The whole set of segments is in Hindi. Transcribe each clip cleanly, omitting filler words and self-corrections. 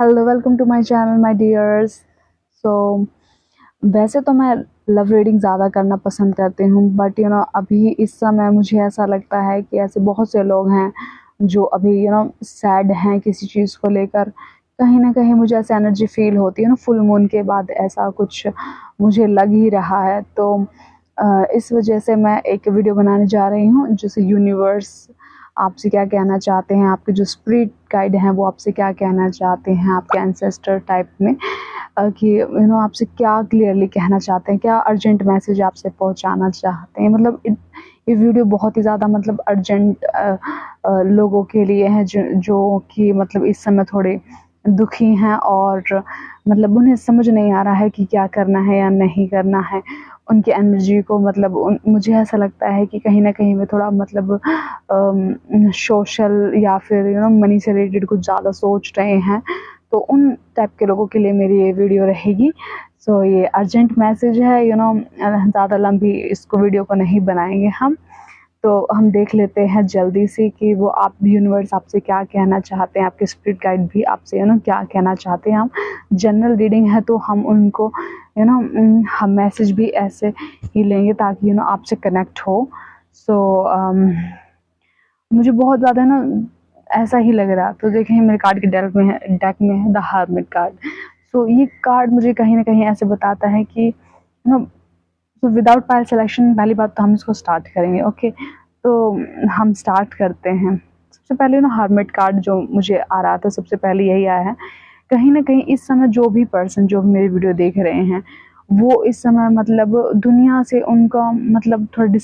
Hello, welcome to my channel my dears. So वैसे तो मैं लव रीडिंग ज़्यादा करना पसंद करती हूँ, बट अभी इस समय मुझे ऐसा लगता है कि ऐसे बहुत से लोग हैं जो अभी सैड हैं किसी चीज़ को लेकर। कहीं ना कहीं मुझे ऐसा एनर्जी फील होती है ना, फुल मून के बाद ऐसा कुछ मुझे लग ही रहा है। तो इस वजह से मैं एक वीडियो बनाने जा रही हूँ जिसे यूनिवर्स आपसे क्या कहना चाहते हैं, आपके जो स्पिरिट गाइड हैं वो आपसे क्या कहना चाहते हैं, आपके एंसेस्टर टाइप में कि आपसे क्या क्लियरली कहना चाहते हैं, क्या अर्जेंट मैसेज आपसे पहुंचाना चाहते हैं। मतलब ये वीडियो बहुत ही ज़्यादा मतलब अर्जेंट लोगों के लिए है जो कि मतलब इस समय थोड़े दुखी हैं और मतलब उन्हें समझ नहीं आ रहा है कि क्या करना है या नहीं करना है। उनकी एनर्जी को मतलब मुझे ऐसा लगता है कि कहीं ना कहीं वे थोड़ा मतलब सोशल या फिर मनी से रिलेटेड कुछ ज़्यादा सोच रहे हैं। तो उन टाइप के लोगों के लिए मेरी ये वीडियो रहेगी। सो ये अर्जेंट मैसेज है, ज़्यादा लंबी इसको वीडियो को नहीं बनाएंगे हम। तो हम देख लेते हैं जल्दी से कि वो आप यूनिवर्स आपसे क्या कहना चाहते हैं, आपके स्पिरिट गाइड भी आपसे क्या कहना चाहते हैं। हम जनरल रीडिंग है तो हम उनको हम मैसेज भी ऐसे ही लेंगे ताकि आपसे कनेक्ट हो। सो मुझे बहुत ज़्यादा ऐसा ही लग रहा। तो देखें मेरे कार्ड के डेक में है द हर्मिट कार्ड। सो ये कार्ड मुझे कहीं ना कहीं ऐसे बताता है कि तो विदाउट पाइल सिलेक्शन पहली बात तो हम इसको स्टार्ट करेंगे। ओके, तो हम स्टार्ट करते हैं। सबसे पहले हर्मिट कार्ड जो मुझे आ रहा था, सबसे पहले यही आया है। कहीं ना कहीं इस समय जो भी पर्सन जो मेरी वीडियो देख रहे हैं वो इस समय मतलब दुनिया से उनका मतलब थोड़ा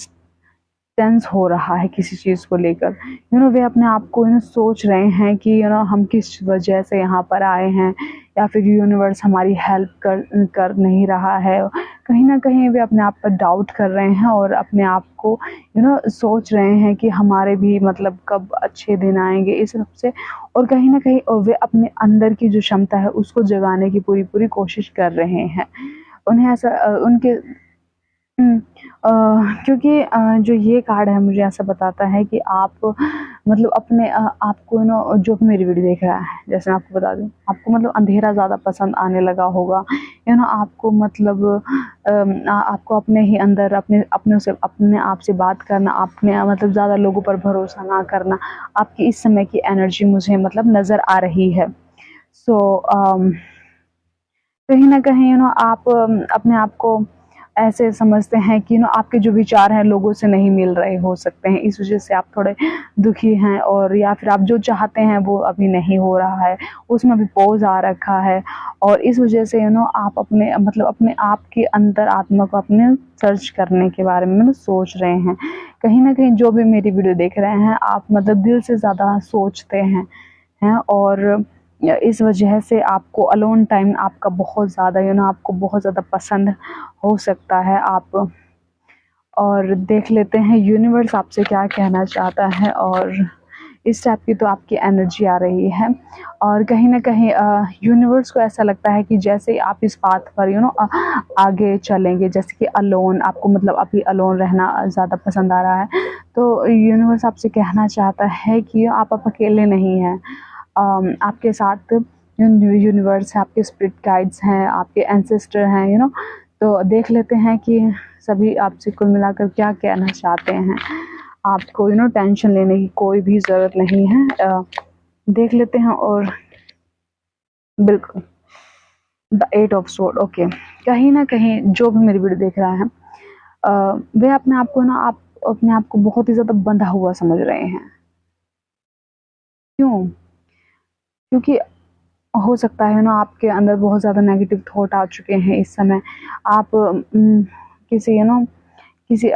टेंस हो रहा है किसी चीज़ को लेकर। वे अपने आप को सोच रहे हैं कि हम किस वजह से यहाँ पर आए हैं, या फिर यूनिवर्स हमारी हेल्प कर नहीं रहा है। कहीं ना कहीं वे अपने आप पर डाउट कर रहे हैं और अपने आप को सोच रहे हैं कि हमारे भी मतलब कब अच्छे दिन आएंगे इस सब से। और कहीं ना कहीं वे अपने अंदर की जो क्षमता है उसको जगाने की पूरी पूरी कोशिश कर रहे हैं। उन्हें ऐसा उनके हुँ। क्योंकि जो ये कार्ड है मुझे ऐसा बताता है कि आप मतलब अपने आपको जो भी मेरी वीडियो देख रहा है, जैसे मैं आपको बता दूँ, आपको मतलब अंधेरा ज़्यादा पसंद आने लगा होगा। आपको मतलब आपको अपने ही अंदर अपने आप से बात करना, अपने मतलब ज़्यादा लोगों पर भरोसा ना करना, आपकी इस समय की एनर्जी मुझे मतलब नज़र आ रही है। सो कहीं न कहीं आप अपने आप को ऐसे समझते हैं कि आपके जो विचार हैं लोगों से नहीं मिल रहे हो सकते हैं, इस वज़ह से आप थोड़े दुखी हैं, और या फिर आप जो चाहते हैं वो अभी नहीं हो रहा है, उसमें अभी पॉज़ आ रखा है। और इस वज़ह से आप अपने मतलब अपने आप के अंदर आत्मा को अपने सर्च करने के बारे में सोच रहे हैं। कहीं न कहीं जो भी मेरी वीडियो देख रहे हैं आप मतलब दिल से ज़्यादा सोचते हैं और इस वजह से आपको अलोन टाइम आपका बहुत ज़्यादा आपको बहुत ज़्यादा पसंद हो सकता है। आप और देख लेते हैं यूनिवर्स आपसे क्या कहना चाहता है। और इस टाइप की तो आपकी एनर्जी आ रही है, और कहीं ना कहीं यूनिवर्स को ऐसा लगता है कि जैसे आप इस पाथ पर आगे चलेंगे, जैसे कि अलोन आपको मतलब अभी अलोन रहना ज़्यादा पसंद आ रहा है, तो यूनिवर्स आपसे कहना चाहता है कि आप अकेले नहीं हैं। आपके साथ यूनिवर्स है, आपके स्पिरिट गाइड्स हैं, आपके एंसेस्टर हैं तो देख लेते हैं कि सभी आपसे कुल मिलाकर क्या कहना चाहते हैं। आपको टेंशन लेने की कोई भी ज़रूरत नहीं है। देख लेते हैं। और बिल्कुल द 8 ऑफ स्वॉर्ड। ओके, कहीं ना कहीं जो भी मेरी वीडियो देख रहा है वे अपने आप को आप अपने आप को बहुत ही ज़्यादा बंधा हुआ समझ रहे हैं। क्यों? क्योंकि हो सकता है आपके अंदर बहुत ज़्यादा नेगेटिव थॉट आ चुके हैं इस समय। आप किसी किसी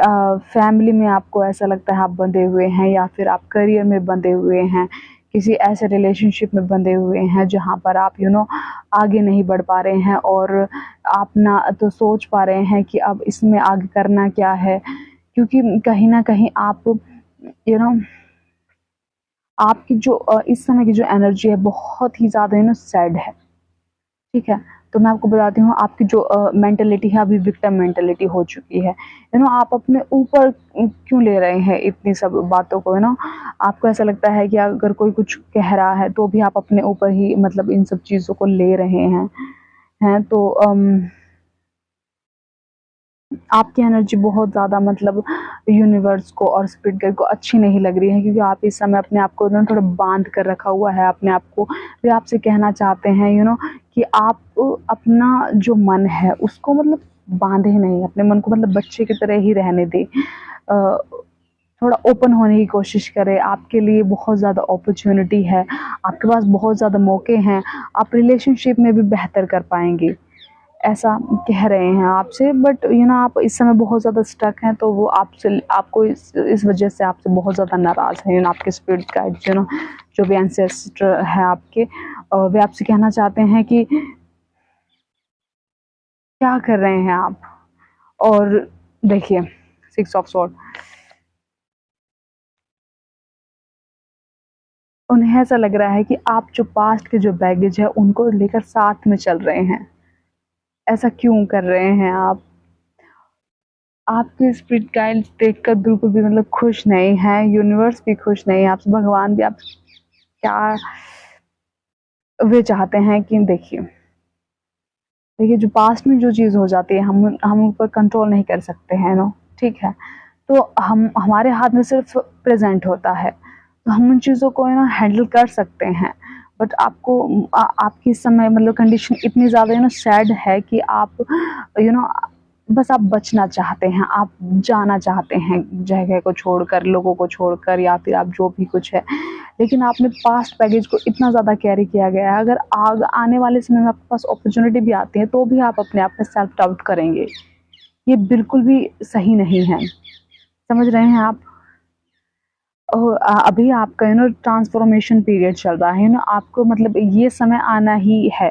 फैमिली में आपको ऐसा लगता है आप बंधे हुए हैं, या फिर आप करियर में बंधे हुए हैं, किसी ऐसे रिलेशनशिप में बंधे हुए हैं जहाँ पर आप आगे नहीं बढ़ पा रहे हैं, और आप ना तो सोच पा रहे हैं कि अब इसमें आगे करना क्या है। क्योंकि कहीं ना कहीं आप यू नो आपकी जो इस समय की जो एनर्जी है बहुत ही ज़्यादा सैड है। ठीक है, तो मैं आपको बताती हूँ, आपकी जो मेंटालिटी है अभी विक्टिम मेंटालिटी हो चुकी है। आप अपने ऊपर क्यों ले रहे हैं इतनी सब बातों को, आपको ऐसा लगता है कि अगर कोई कुछ कह रहा है तो भी आप अपने ऊपर ही मतलब इन सब चीज़ों को ले रहे हैं तो आपकी एनर्जी बहुत ज़्यादा मतलब यूनिवर्स को और स्पिरिट गाइड को अच्छी नहीं लग रही है, क्योंकि आप इस समय अपने आप को थोड़ा बांध कर रखा हुआ है अपने आप को। वे आपसे कहना चाहते हैं कि आप अपना जो मन है उसको मतलब बांधे नहीं, अपने मन को मतलब बच्चे की तरह ही रहने दें। थोड़ा ओपन होने की कोशिश करें। आपके लिए बहुत ज़्यादा अपॉर्चुनिटी है, आपके पास बहुत ज़्यादा मौके हैं, आप रिलेशनशिप में भी बेहतर कर पाएंगे, ऐसा कह रहे हैं आपसे। बट आप इस समय बहुत ज़्यादा स्टक हैं, तो वो आपसे आपको इस वजह से आपसे बहुत ज़्यादा नाराज़ हैं। आपके स्पिरिट गाइड जो भी एंसेस्टर है आपके, वे आपसे कहना चाहते हैं कि क्या कर रहे हैं आप। और देखिए 6 ऑफ स्वॉर्ड, उन्हें ऐसा लग रहा है कि आप जो पास्ट के जो बैगेज है उनको लेकर साथ में चल रहे हैं। ऐसा क्यों कर रहे हैं आप? आपके स्पिरिट गाइड्स देखकर बिल्कुल भी मतलब खुश नहीं है, यूनिवर्स भी खुश नहीं है, आपसे भगवान भी। आप क्या वे चाहते हैं कि देखिए जो पास्ट में जो चीज़ हो जाती है हम ऊपर कंट्रोल नहीं कर सकते हैं ठीक है। तो हम हमारे हाथ में सिर्फ प्रेजेंट होता है, तो हम उन चीज़ों को हैंडल कर सकते हैं। बट आपको आपकी इस समय मतलब कंडीशन इतनी ज़्यादा सैड है कि आप बस आप बचना चाहते हैं, आप जाना चाहते हैं जगह को छोड़कर, लोगों को छोड़कर, या फिर आप जो भी कुछ है। लेकिन आपने पास्ट बैगेज को इतना ज़्यादा कैरी किया गया है, अगर आने वाले समय में आपके पास अपॉर्चुनिटी भी आती है तो भी आप अपने आप में सेल्फ डाउट करेंगे। ये बिल्कुल भी सही नहीं है, समझ रहे हैं आप? अभी आपका ट्रांसफॉर्मेशन पीरियड चल रहा है, आपको मतलब ये समय आना ही है।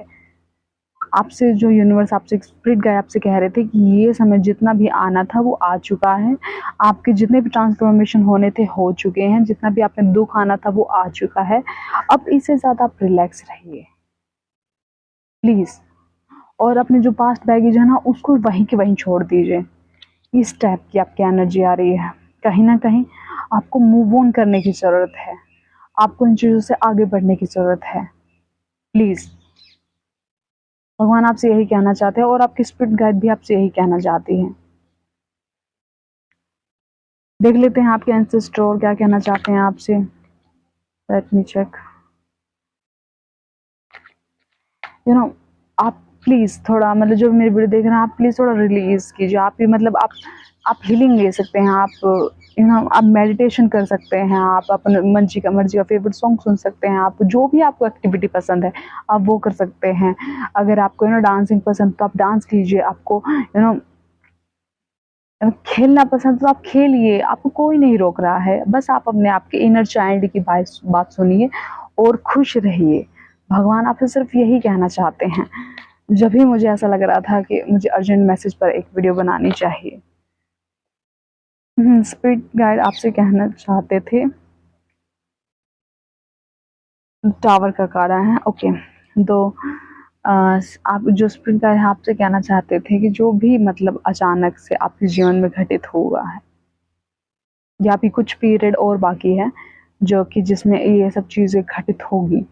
आपसे जो यूनिवर्स, आपसे स्पिरिट गाइड आपसे कह रहे थे कि ये समय जितना भी आना था वो आ चुका है। आपके जितने भी ट्रांसफॉर्मेशन होने थे हो चुके हैं, जितना भी आप में दुख आना था वो आ चुका है। अब इससे ज़्यादा आप रिलैक्स रहिए प्लीज़, और अपने जो पास्ट बैगेज है उसको वहीं के वहीं छोड़ दीजिए। इस टाइप की आपकी एनर्जी आ रही है। कहीं ना कहीं आपको मूव ऑन करने की ज़रूरत है, आपको इन चीज़ों से आगे बढ़ने की ज़रूरत है। प्लीज़, भगवान आपसे यही कहना चाहते हैं और आपकी स्पिरिट गाइड भी आपसे यही कहना चाहती है। देख लेते हैं आपके एंसेस्टर और क्या कहना चाहते हैं आपसे। Let me check. आप प्लीज़ थोड़ा मतलब जो मेरी वीडियो देख रहे हैं, आप प्लीज़ थोड़ा रिलीज़ कीजिए। आप भी मतलब आप हीलिंग ले सकते हैं, आप आप मेडिटेशन कर सकते हैं, आप अपने मर्जी का फेवरेट सॉन्ग सुन सकते हैं, आप जो भी आपको एक्टिविटी पसंद है आप वो कर सकते हैं। अगर आपको डांसिंग पसंद तो आप डांस कीजिए, आपको खेलना पसंद तो आप खेलिए, आपको कोई नहीं रोक रहा है। बस आप अपने आप के इनर चाइल्ड की बात सुनिए और खुश रहिए। भगवान आपसे सिर्फ यही कहना चाहते हैं। जब भी मुझे ऐसा लग रहा था कि मुझे अर्जेंट मैसेज पर एक वीडियो बनानी चाहिए, स्पिरिट गाइड आपसे कहना चाहते थे, टावर का कार्ड आया है। ओके, तो आप जो स्पिरिट गाइड आपसे कहना चाहते थे कि जो भी मतलब अचानक से आपके जीवन में घटित हुआ है, या भी कुछ पीरियड और बाकी है जो कि जिसमें ये सब चीज़ें घटित होगी।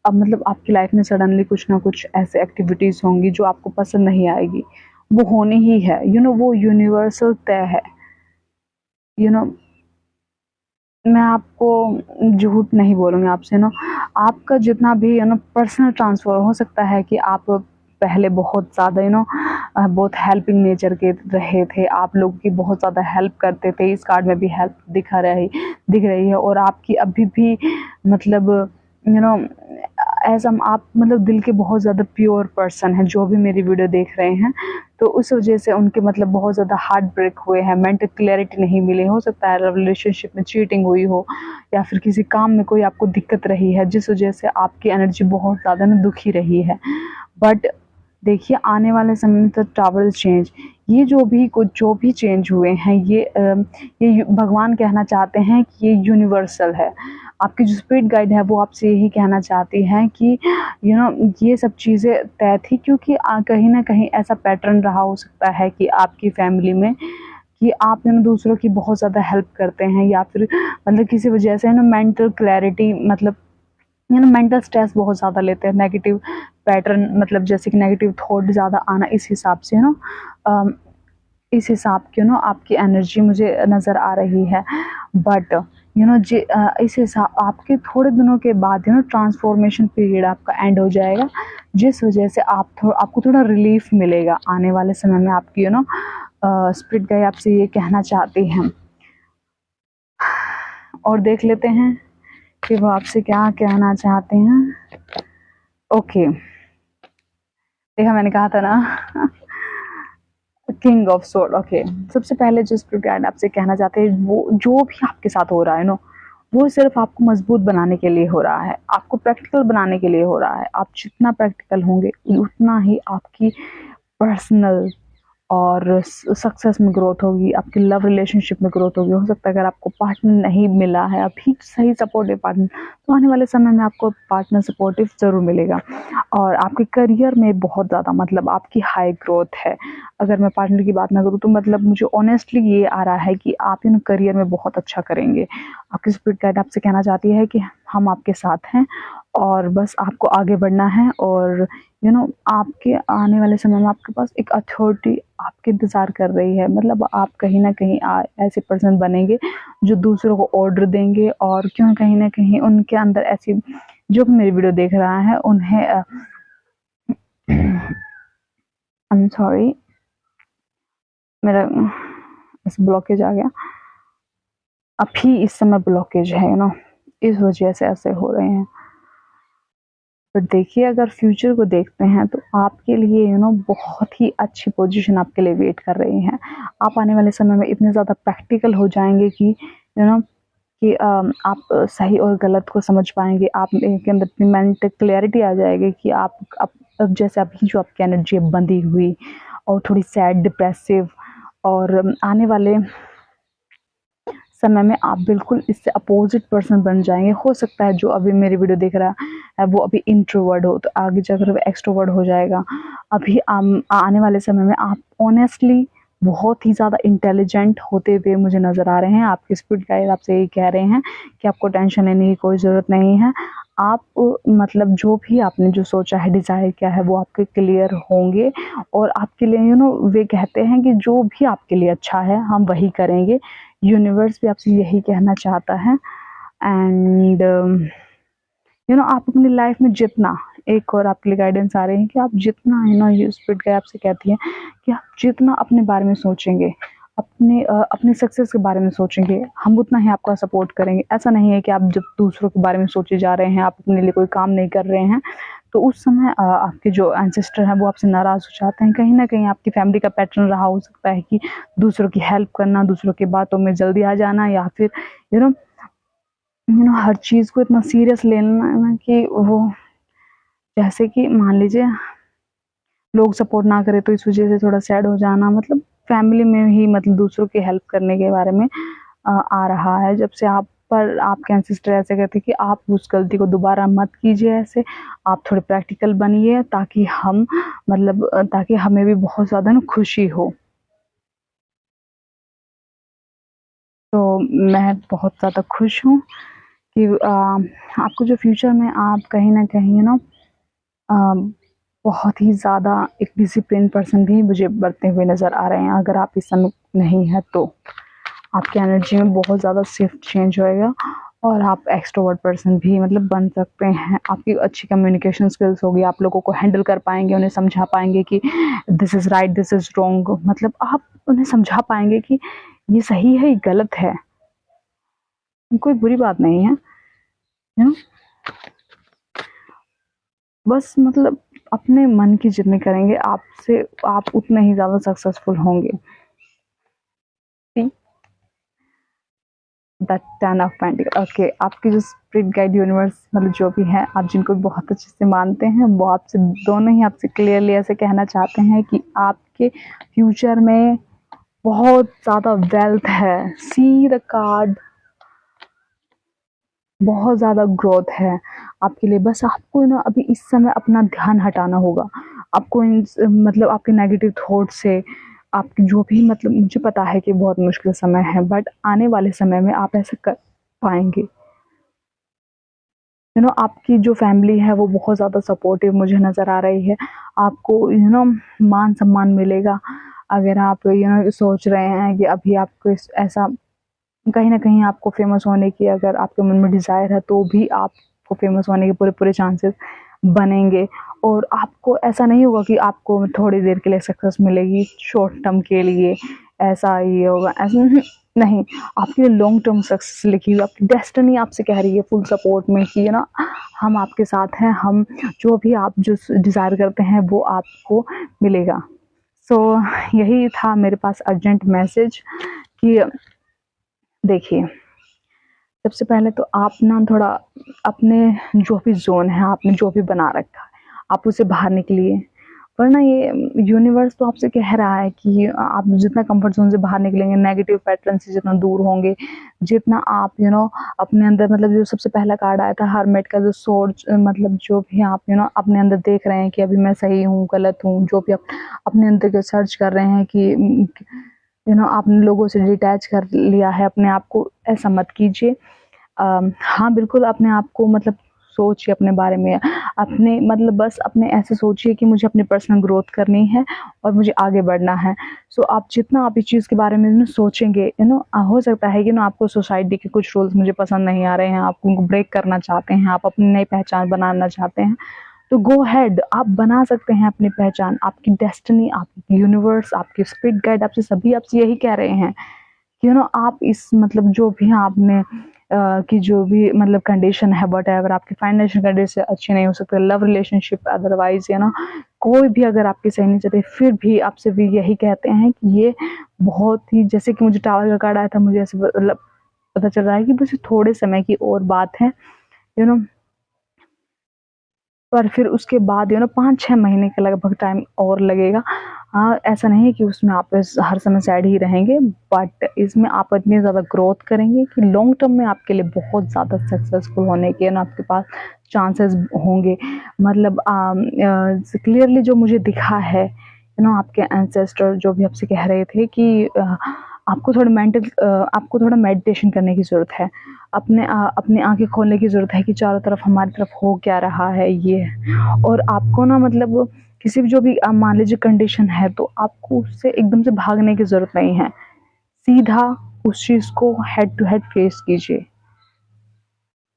अब मतलब आपकी लाइफ में सडनली कुछ ना कुछ ऐसे एक्टिविटीज़ होंगी जो आपको पसंद नहीं आएगी, वो होनी ही है। वो यूनिवर्सल तय है। मैं आपको झूठ नहीं बोलूँगी आपसे आपका जितना भी पर्सनल ट्रांसफ़र हो सकता है कि आप पहले बहुत ज़्यादा बहुत हेल्पिंग नेचर के रहे थे, आप लोगों की बहुत ज़्यादा हेल्प करते थे। इस कार्ड में भी हेल्प दिख रही है, और आपकी अभी भी मतलब आप मतलब दिल के बहुत ज़्यादा प्योर पर्सन हैं जो भी मेरी वीडियो देख रहे हैं। तो उस वजह से उनके मतलब बहुत ज़्यादा हार्ट ब्रेक हुए हैं, मेंटल क्लैरिटी नहीं मिली। हो सकता है रिलेशनशिप में चीटिंग हुई हो, या फिर किसी काम में कोई आपको दिक्कत रही है जिस वजह से आपकी एनर्जी बहुत ज़्यादा दुखी रही है। बट देखिए आने वाले समय में तो ट्रैवल चेंज, ये जो भी चेंज हुए हैं, ये भगवान कहना चाहते हैं कि ये यूनिवर्सल है। आपकी जो स्पिरिट गाइड है वो आपसे यही कहना चाहती है कि ये सब चीज़ें तय थी, क्योंकि कहीं ना कहीं ऐसा पैटर्न रहा हो सकता है कि आपकी फैमिली में कि आप दूसरों की बहुत ज़्यादा हेल्प करते हैं, या फिर मतलब किसी वजह से मेंटल क्लैरिटी, मतलब मेंटल स्ट्रेस बहुत ज़्यादा लेते हैं, नेगेटिव पैटर्न, मतलब जैसे कि नेगेटिव थॉट ज़्यादा आना, इस हिसाब से इस हिसाब की आपकी एनर्जी मुझे नज़र आ रही है। बट इस हिसाब आपके थोड़े दिनों के बाद ट्रांसफॉर्मेशन पीरियड आपका एंड हो जाएगा, जिस वजह से आपको थोड़ा रिलीफ मिलेगा आने वाले समय में। आपकी स्पिरिट गाइड आपसे ये कहना चाहती हैं, और देख लेते हैं कि वो आपसे क्या कहना चाहते हैं। ओके, देखा मैंने कहा था ना किंग ऑफ सोर्ड। ओके, सबसे पहले जो स्पिरिट गाइड आपसे कहना चाहते हैं, वो जो भी आपके साथ हो रहा है वो सिर्फ आपको मजबूत बनाने के लिए हो रहा है, आपको प्रैक्टिकल बनाने के लिए हो रहा है। आप जितना प्रैक्टिकल होंगे उतना ही आपकी पर्सनल और सक्सेस में ग्रोथ होगी, आपकी लव रिलेशनशिप में ग्रोथ होगी। हो सकता है अगर आपको पार्टनर नहीं मिला है अभी सही सपोर्टिव पार्टनर, तो आने वाले समय में आपको पार्टनर सपोर्टिव ज़रूर मिलेगा। और आपके करियर में बहुत ज़्यादा मतलब आपकी हाई ग्रोथ है। अगर मैं पार्टनर की बात ना करूँ तो मतलब मुझे ऑनेस्टली ये आ रहा है कि आप करियर में बहुत अच्छा करेंगे। आपकी स्पिरिट गाइड आपसे कहना चाहती है कि हम आपके साथ हैं, और बस आपको आगे बढ़ना है। और आपके आने वाले समय में आपके पास एक अथॉरिटी आपके इंतज़ार कर रही है। मतलब आप कहीं ना कहीं ऐसे पर्सन बनेंगे जो दूसरों को ऑर्डर देंगे, और क्यों कहीं ना कहीं उनके अंदर ऐसी, जो भी मेरी वीडियो देख रहा है उन्हें आई एम सॉरी, मेरा ऐसे ब्लॉकेज आ गया, अभी इस समय ब्लॉकेज है इस वजह से ऐसे हो रहे हैं। बट देखिए, अगर फ्यूचर को देखते हैं तो आपके लिए बहुत ही अच्छी पोजीशन आपके लिए वेट कर रही है। आप आने वाले समय में इतने ज़्यादा प्रैक्टिकल हो जाएंगे कि कि आप सही और गलत को समझ पाएंगे। आप के अंदर इतनी मेंटल क्लैरिटी आ जाएगी कि आप अब जैसे अभी जो आपकी एनर्जी है बंधी हुई और थोड़ी सैड डिप्रेसिव, और आने वाले समय में आप बिल्कुल इससे अपोजिट पर्सन बन जाएंगे। हो सकता है जो अभी मेरी वीडियो देख रहा है वो अभी इंट्रोवर्ड हो, तो आगे जाकर वो एक्सट्रोवर्ड हो जाएगा। अभी आने वाले समय में आप ऑनेस्टली बहुत ही ज़्यादा इंटेलिजेंट होते हुए मुझे नज़र आ रहे हैं। आपके स्पिरिट गाइड आपसे यही कह रहे हैं कि आपको टेंशन लेने की कोई ज़रूरत नहीं है। आप मतलब जो भी आपने जो सोचा है, डिज़ायर क्या है, वो आपके क्लियर होंगे। और आपके लिए वे कहते हैं कि जो भी आपके लिए अच्छा है हम वही करेंगे। यूनिवर्स भी आपसे यही कहना चाहता है। एंड आप अपनी लाइफ में जितना, एक और आपके लिए गाइडेंस आ रहे हैं कि आप जितना ये स्पिरिट गाइड आपसे कहती है कि आप जितना अपने बारे में सोचेंगे, अपने सक्सेस के बारे में सोचेंगे, हम उतना ही आपका सपोर्ट करेंगे। ऐसा नहीं है कि आप जब दूसरों के बारे में सोचे जा रहे हैं, आप अपने लिए कोई काम नहीं कर रहे हैं, तो उस समय आपके जो एंसेस्टर हैं वो आपसे नाराज़ हो जाते हैं। कहीं ना कहीं आपकी फैमिली का पैटर्न रहा हो सकता है कि दूसरों की हेल्प करना, दूसरों की बातों में जल्दी आ जाना, या फिर हर चीज़ को इतना सीरियस लेना कि वो, जैसे कि मान लीजिए लोग सपोर्ट ना करें तो इस वजह से थोड़ा सैड हो जाना। मतलब फैमिली में ही मतलब दूसरों की हेल्प करने के बारे में आ रहा है। जब से आप पर आपके एंसेस्टर ऐसे कहते हैं कि आप उस गलती को दोबारा मत कीजिए, ऐसे आप थोड़े प्रैक्टिकल बनिए, ताकि हम मतलब ताकि हमें भी बहुत ज़्यादा खुशी हो। तो मैं बहुत ज़्यादा खुश हूँ कि आपको जो फ्यूचर में आप कहीं ना कहीं बहुत ही ज़्यादा एक डिसिप्लिन पर्सन भी मुझे बढ़ते हुए नज़र आ रहे हैं। अगर आप इस समय नहीं है तो आपकी एनर्जी में बहुत ज़्यादा शिफ्ट चेंज होएगा, और आप एक्सट्रोवर्ट पर्सन भी मतलब बन सकते हैं। आपकी अच्छी कम्युनिकेशन स्किल्स होगी, आप लोगों को हैंडल कर पाएंगे, उन्हें समझा पाएंगे कि this is right, this is wrong. मतलब आप उन्हें समझा पाएंगे कि ये सही है, ये गलत है, कोई बुरी बात नहीं है। बस मतलब अपने मन की जितनी करेंगे आपसे, आप उतने ही ज़्यादा सक्सेसफुल होंगे। The 10 of pentacle. ओके, आपकी जो स्पिरिट गाइड यूनिवर्स मतलब जो भी है, आप जिनको बहुत अच्छे से मानते हैं, वो आपसे दोनों ही आपसे क्लियरली ऐसे कहना चाहते हैं कि आपके फ्यूचर में बहुत ज़्यादा वेल्थ है। सी द कार्ड बहुत ज़्यादा ग्रोथ है आपके लिए। बस आपको ना अभी इस समय अपना ध्यान हटाना होगा। आपको इन मतलब आपके नेगेटिव थॉट से, आपकी जो भी मतलब, मुझे पता है कि बहुत मुश्किल समय है, बट आने वाले समय में आप ऐसा कर पाएँगे। आपकी जो फैमिली है वो बहुत ज़्यादा सपोर्टिव मुझे नज़र आ रही है। आपको मान-सम्मान मिलेगा। अगर आप सोच रहे हैं कि अभी आपको इस ऐसा कहीं न कहीं आपको फ़ेमस होने की अगर आपके मन में डिज़ायर है, तो भी आपको फ़ेमस होने के पूरे-पूरे चांसेस बनेंगे। और आपको ऐसा नहीं होगा कि आपको थोड़ी देर के लिए सक्सेस मिलेगी, शॉर्ट टर्म के लिए ऐसा ये होगा, ऐसा नहीं, आपके लिए लॉन्ग टर्म सक्सेस लिखी हुई, आपकी डेस्टिनी आपसे कह रही है फुल सपोर्ट में कि हम आपके साथ हैं, हम जो भी आप जो डिज़ायर करते हैं वो आपको मिलेगा। सो यही था मेरे पास अर्जेंट मैसेज कि देखिए, सबसे पहले तो आप ना थोड़ा अपने जो भी ज़ोन है, आपने जो भी बना रखा है, आप उससे बाहर निकलिए। वरना ये यूनिवर्स तो आपसे कह रहा है कि आप जितना कंफर्ट ज़ोन से बाहर निकलेंगे, नेगेटिव पैटर्न से जितना दूर होंगे, जितना आप अपने अंदर, मतलब जो सबसे पहला कार्ड आया था हर्मिट का, जो सोर्स, मतलब जो भी आप अपने अंदर देख रहे हैं कि अभी मैं सही हूँ, गलत हूँ, जो भी आप अपने अंदर के सर्च कर रहे हैं कि आपने लोगों से डिटैच कर लिया है अपने आप को, ऐसा मत कीजिए। हाँ, बिल्कुल अपने आप को मतलब सोचिए अपने बारे में, अपने मतलब बस अपने ऐसे सोचिए कि मुझे अपनी पर्सनल ग्रोथ करनी है और मुझे आगे बढ़ना है। सो आप जितना आप इस चीज़ के बारे में सोचेंगे, हो सकता है कि आपको सोसाइटी के कुछ रूल्स मुझे पसंद नहीं आ रहे हैं, आप उनको ब्रेक करना चाहते हैं, आप अपनी नई पहचान बनाना चाहते हैं, तो गो अहेड, आप बना सकते हैं अपनी पहचान। आपकी डेस्टिनी, आपकी यूनिवर्स, आपके स्पिरिट गाइड आपसे सभी आपसे यही कह रहे हैं कि आप इस मतलब जो भी आपने की जो भी मतलब कंडीशन है, व्हाटएवर आपकी फाइनेंशियल कंडीशन अच्छी नहीं हो सकती, लव रिलेशनशिप अदरवाइज कोई भी अगर आपकी सही नहीं चलती, फिर भी आपसे भी यही कहते हैं कि ये बहुत ही, जैसे कि मुझे टावर का कार्ड आया था, मुझे ऐसे मतलब पता चल रहा है कि बस थोड़े समय की और बात है, यू नो पर फिर उसके बाद 5-6 महीने का लगभग टाइम और लगेगा। हाँ, ऐसा नहीं है कि उसमें आप हर समय सैड ही रहेंगे, बट इसमें आप इतनी ज़्यादा ग्रोथ करेंगे कि लॉन्ग टर्म में आपके लिए बहुत ज़्यादा सक्सेसफुल होने के आपके पास चांसेस होंगे। मतलब क्लियरली जो मुझे दिखा है, आपके एंसेस्टर जो भी आपसे कह रहे थे कि आपको थोड़ा मेडिटेशन करने की ज़रूरत है। अपनी आँखें खोलने की ज़रूरत है कि चारों तरफ हमारी तरफ हो क्या रहा है ये। और आपको ना मतलब किसी भी जो भी मान लीजिए कंडीशन है, तो आपको उससे एकदम से भागने की ज़रूरत नहीं है। सीधा उस चीज़ को हेड टू हेड फेस कीजिए।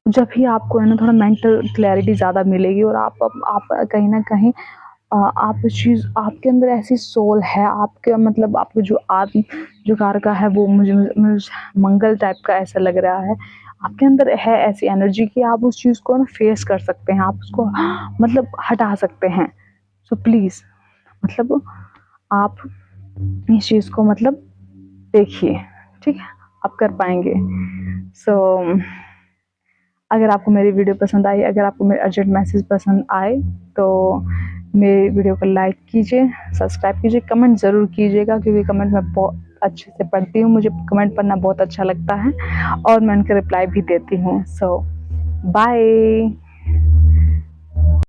जब भी आपको थोड़ा मेंटल क्लैरिटी ज़्यादा मिलेगी और आप कहीं न कहीं आप उस चीज़, आपके अंदर ऐसी सोल है, आपके मतलब आपके जो आत्म जो कारका है वो मुझे मंगल टाइप का ऐसा लग रहा है। आपके अंदर है ऐसी एनर्जी कि आप उस चीज़ को फेस कर सकते हैं, आप उसको मतलब हटा सकते हैं। सो प्लीज़ मतलब आप इस चीज़ को मतलब देखिए, ठीक है? आप कर पाएँगे। सो अगर आपको मेरी वीडियो पसंद आई, अगर आपको मेरे अर्जेंट मैसेज पसंद आए, तो मेरी वीडियो को लाइक कीजिए, सब्सक्राइब कीजिए, कमेंट ज़रूर कीजिएगा, क्योंकि कमेंट मैं बहुत अच्छे से पढ़ती हूँ, मुझे कमेंट पढ़ना बहुत अच्छा लगता है और मैं उनका रिप्लाई भी देती हूँ। सो बाय।